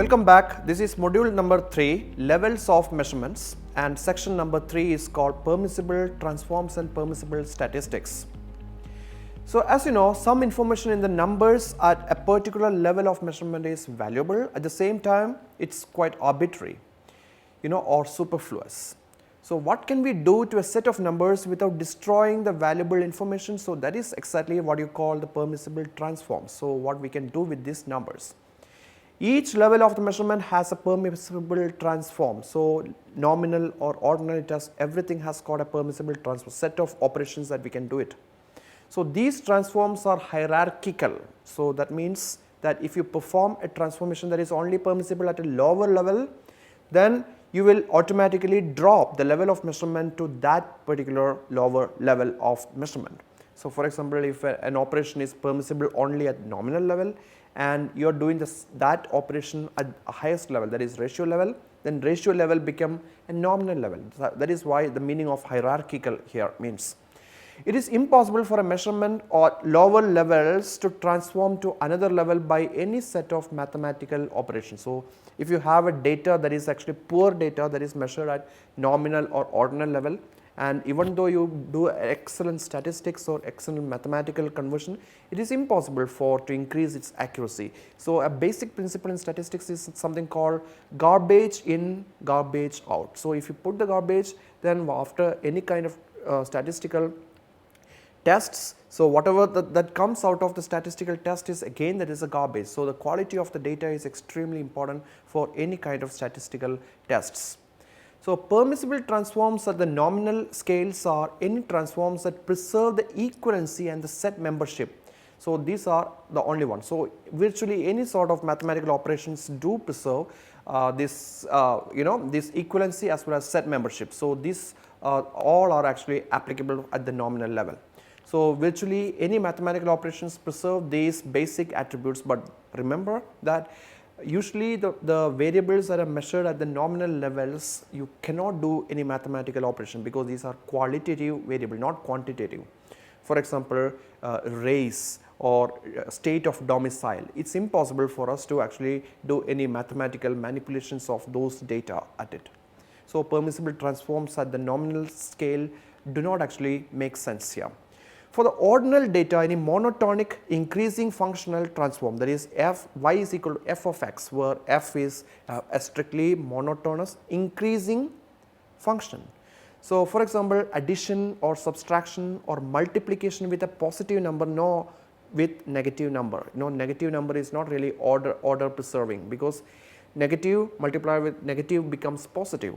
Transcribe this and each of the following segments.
Welcome back. This is module number 3, levels of measurements, and section number 3 is called permissible transforms and permissible statistics. So as you know, some information in the numbers at a particular level of measurement is valuable. At the same time, it's quite arbitrary, or superfluous. So what can we do to a set of numbers without destroying the valuable information? So that is exactly what you call the permissible transform. So what we can do with these numbers. Each level of the measurement has a permissible transform. So nominal or ordinal, everything has got a permissible transform, set of operations that we can do it. So these transforms are hierarchical. So that means that if you perform a transformation that is only permissible at a lower level, then you will automatically drop the level of measurement to that particular lower level of measurement. So for example, if an operation is permissible only at nominal level and you are doing that operation at a highest level, that is ratio level, then ratio level become a nominal level. That is why the meaning of hierarchical here means. It is impossible for a measurement or lower levels to transform to another level by any set of mathematical operations. So if you have a data that is actually poor data that is measured at nominal or ordinal level, and even though you do excellent statistics or excellent mathematical conversion, it is impossible to increase its accuracy. So a basic principle in statistics is something called garbage in, garbage out. So if you put the garbage, then after any kind of statistical tests, so whatever that comes out of the statistical test is again that is a garbage. So the quality of the data is extremely important for any kind of statistical tests. So permissible transforms at the nominal scales are any transforms that preserve the equivalency and the set membership. So these are the only ones. So virtually any sort of mathematical operations do preserve this equivalency as well as set membership. So these all are actually applicable at the nominal level. So virtually any mathematical operations preserve these basic attributes, but remember that usually the variables that are measured at the nominal levels, you cannot do any mathematical operation because these are qualitative variable, not quantitative. For example, race or state of domicile, it's impossible for us to actually do any mathematical manipulations of those data at it. So permissible transforms at the nominal scale do not actually make sense here. For the ordinal data, any monotonic increasing functional transform, that is y is equal to f of x, where f is a strictly monotonous increasing function. So for example, addition or subtraction or multiplication with a positive number, no with negative number. Negative number is not really order preserving, because negative multiplied with negative becomes positive.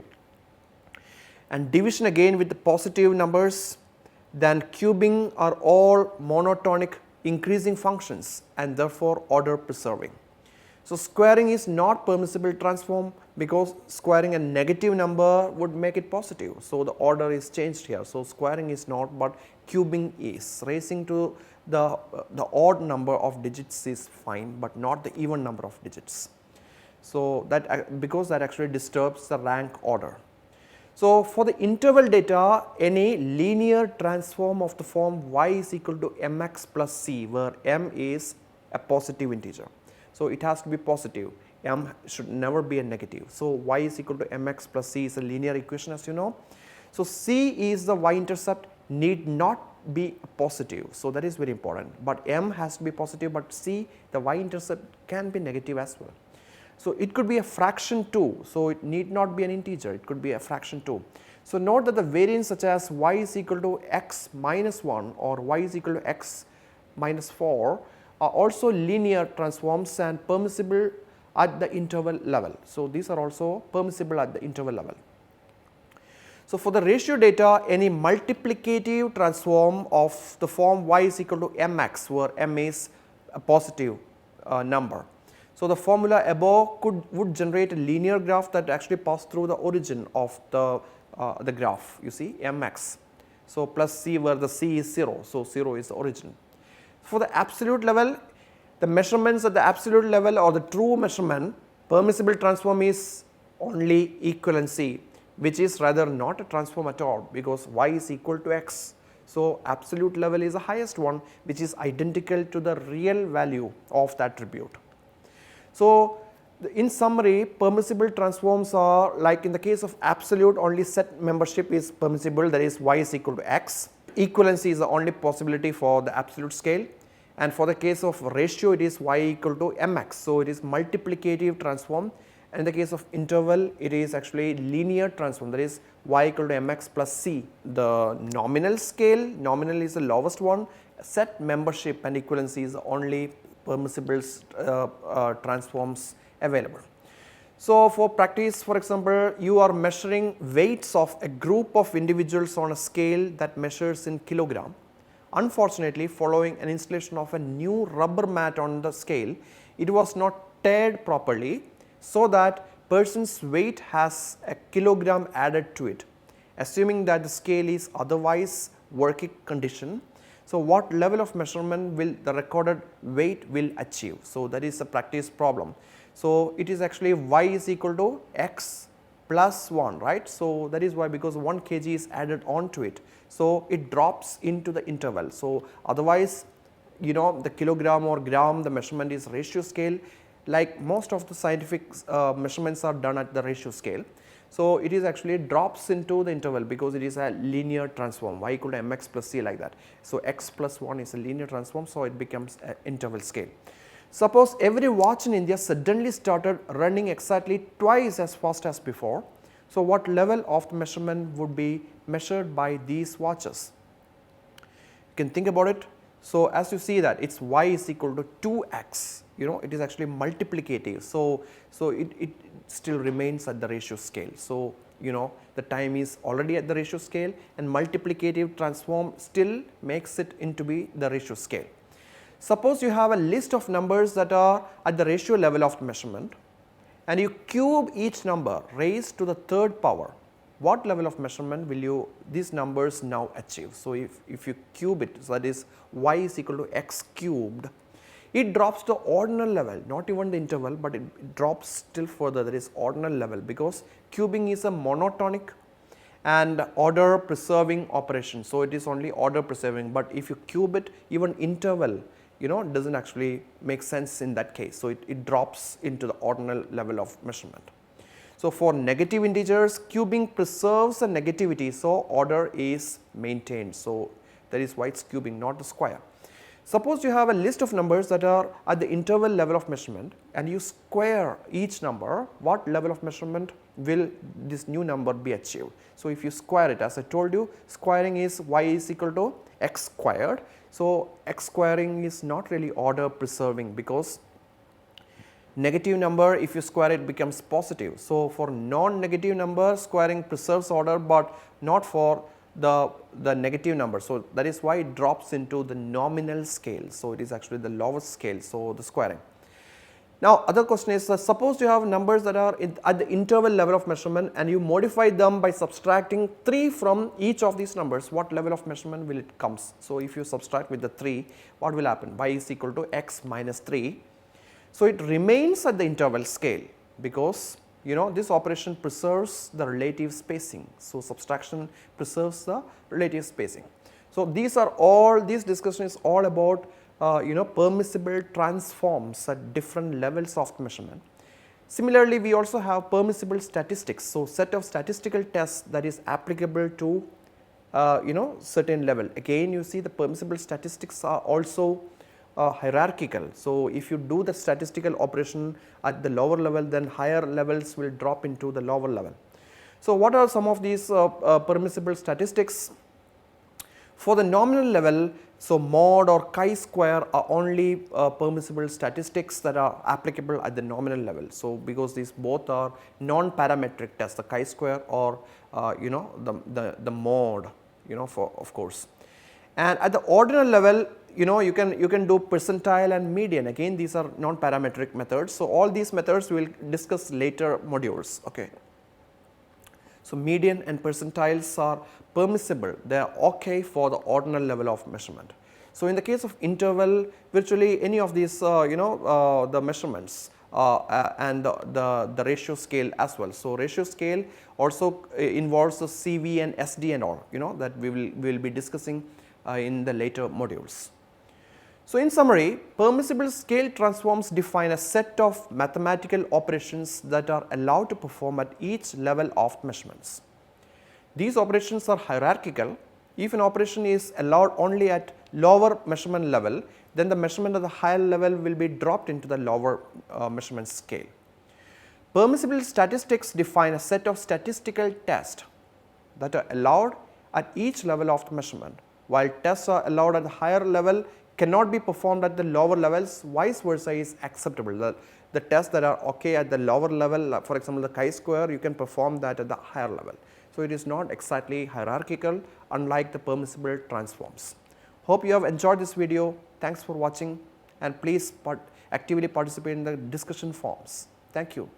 And division again with the positive numbers, then cubing are all monotonic increasing functions and therefore order preserving. So squaring is not permissible transform because squaring a negative number would make it positive. So the order is changed here. So squaring is not, but cubing is. Raising to the odd number of digits is fine, but not the even number of digits. So that because that actually disturbs the rank order. So for the interval data, any linear transform of the form y is equal to mx plus c, where m is a positive integer. So it has to be positive, m should never be a negative. So y is equal to mx plus c is a linear equation, as you know. So c is the y-intercept, need not be positive, so that is very important, but m has to be positive, but c, the y-intercept, can be negative as well. So it could be a fraction too, so it need not be an integer, it could be a fraction too. So note that the variance such as y is equal to x minus 1 or y is equal to x minus 4 are also linear transforms and permissible at the interval level. So these are also permissible at the interval level. So for the ratio data, any multiplicative transform of the form y is equal to mx, where m is a positive number. So the formula above would generate a linear graph that actually pass through the origin of the graph, you see, mx. So plus c, where the c is 0, so 0 is the origin. For the absolute level, the measurements at the absolute level or the true measurement, permissible transform is only equivalency, which is rather not a transform at all, because y is equal to x. So absolute level is the highest one, which is identical to the real value of the attribute. So In summary, permissible transforms are like in the case of absolute, only set membership is permissible, that is y is equal to x. Equivalency is the only possibility for the absolute scale, and for the case of ratio it is y equal to mx. So, it is multiplicative transform, and in the case of interval it is actually linear transform, that is y equal to mx plus c. The nominal scale, nominal is the lowest one, set membership and equivalency is the only permissible transforms available. So, for practice, for example, you are measuring weights of a group of individuals on a scale that measures in kilogram. Unfortunately, following an installation of a new rubber mat on the scale, it was not tied properly, so that person's weight has a kilogram added to it, assuming that the scale is otherwise working condition. So, what level of measurement will the recorded weight will achieve? So, that is a practice problem. So, it is actually y is equal to x plus 1, right. So, that is why, because 1 kg is added on to it. So, it drops into the interval. So, otherwise the kilogram or gram, the measurement is ratio scale, like most of the scientific measurements are done at the ratio scale. So, it is actually drops into the interval because it is a linear transform, y equal to mx plus c, like that. So, x plus 1 is a linear transform, so it becomes an interval scale. Suppose every watch in India suddenly started running exactly twice as fast as before. So, what level of the measurement would be measured by these watches? You can think about it. So, as you see that it is y is equal to 2x, it is actually multiplicative. So, it still remains at the ratio scale. So, the time is already at the ratio scale, and multiplicative transform still makes it into be the ratio scale. Suppose you have a list of numbers that are at the ratio level of measurement, and you cube each number raised to the third power. What level of measurement will these numbers now achieve? So, if you cube it, so that is y is equal to x cubed, it drops to ordinal level, not even the interval, but it drops still further, that is ordinal level, because cubing is a monotonic and order preserving operation. So, it is only order preserving, but if you cube it, even interval does not actually make sense in that case. So, it drops into the ordinal level of measurement. So, for negative integers, cubing preserves the negativity, so order is maintained. So, that is why it is cubing, not the square. Suppose you have a list of numbers that are at the interval level of measurement, and you square each number, what level of measurement will this new number be achieved? So, if you square it, as I told you, squaring is y is equal to x squared. So, x squaring is not really order preserving, because negative number, if you square it, becomes positive. So, for non-negative number, squaring preserves order, but not for the negative number. So, that is why it drops into the nominal scale. So, it is actually the lowest scale. So, the squaring. Now, other question is, suppose you have numbers that are at the interval level of measurement, and you modify them by subtracting 3 from each of these numbers, what level of measurement will it comes? So, if you subtract with the 3, what will happen? Y is equal to x minus 3. So, it remains at the interval scale, because this operation preserves the relative spacing. So, subtraction preserves the relative spacing. So, this discussion is all about permissible transforms at different levels of measurement. Similarly, we also have permissible statistics. So, set of statistical tests that is applicable to certain level. Again, you see the permissible statistics are also hierarchical. So, if you do the statistical operation at the lower level, then higher levels will drop into the lower level. So, what are some of these permissible statistics? For the nominal level, so mod or chi-square are only permissible statistics that are applicable at the nominal level. So, because these both are non-parametric tests, the chi-square or the mod, for of course. And at the ordinal level, you can do percentile and median. Again, these are non-parametric methods. So, all these methods we will discuss later modules. Okay. So, median and percentiles are permissible, they are okay for the ordinal level of measurement. So, in the case of interval, virtually any of these the measurements and the ratio scale as well. So, ratio scale also involves the CV and SD and all that we will be discussing in the later modules. So, in summary, permissible scale transforms define a set of mathematical operations that are allowed to perform at each level of measurements. These operations are hierarchical. If an operation is allowed only at lower measurement level, then the measurement at the higher level will be dropped into the lower measurement scale. Permissible statistics define a set of statistical tests that are allowed at each level of the measurement, while tests are allowed at the higher level cannot be performed at the lower levels, vice versa is acceptable. The tests that are okay at the lower level, for example, the chi-square, you can perform that at the higher level. So, it is not exactly hierarchical, unlike the permissible transforms. Hope you have enjoyed this video. Thanks for watching, and please actively participate in the discussion forums. Thank you.